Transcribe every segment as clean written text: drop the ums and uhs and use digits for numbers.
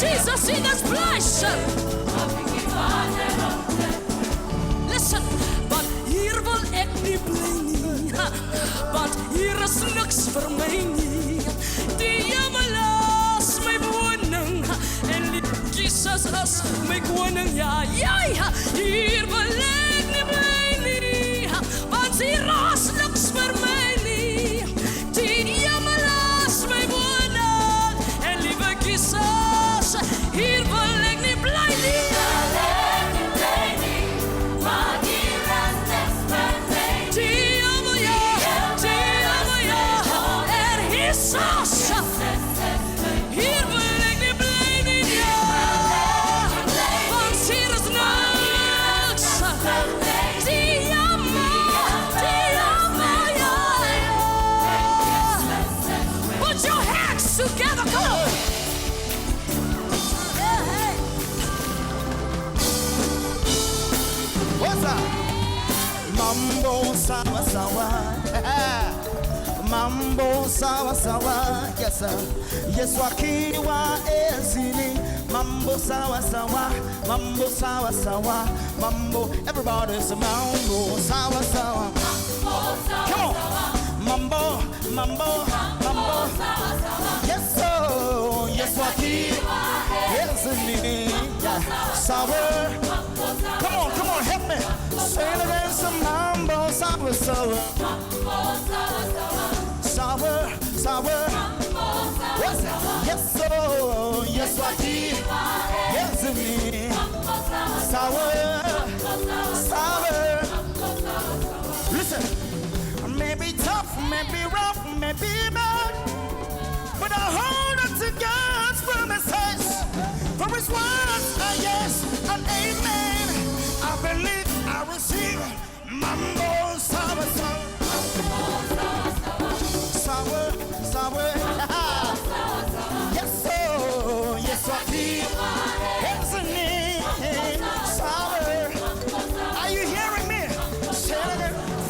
Jesus in this place. Listen, but hier wil ek nie bly nie, want hier is niks vir my nie. Die hemel is my woning, en die Jesus is my koning. Ja, ja, hier wil ek nie bly nie, want hier is niks vir my nie. Die hemel is my woning, en liewe Jesus, hier wil ek nie bly nie. Together, come on! What's up? Mambo sawa sawa. Mambo sawa sawa. Yes sir. Yes wakiwa ezini. Mambo sawa sawa. Mambo sawa sawa. Mambo. Everybody's a mambo sawa sawa. Come on. Mambo, mambo, mambo. Yes sir. Yes wakiwa ezini. Sour. Come on, help me. Say it again, some mambo, sour, sour. Sour, sour. Yes, yes, so, yes, what he, yes, me. Sour, sour. Listen, maybe tough, maybe rough, maybe bad, but I hold on to God's promises. For his words are yes and amen. I believe I receive. Mambo sour, sour. Sour, sour. Yes, so, yes, what he has a name. Sour. Are you hearing me? Say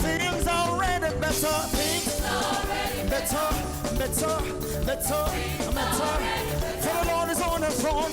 things already better. Things better, better, better, better. For the Lord is on the throne.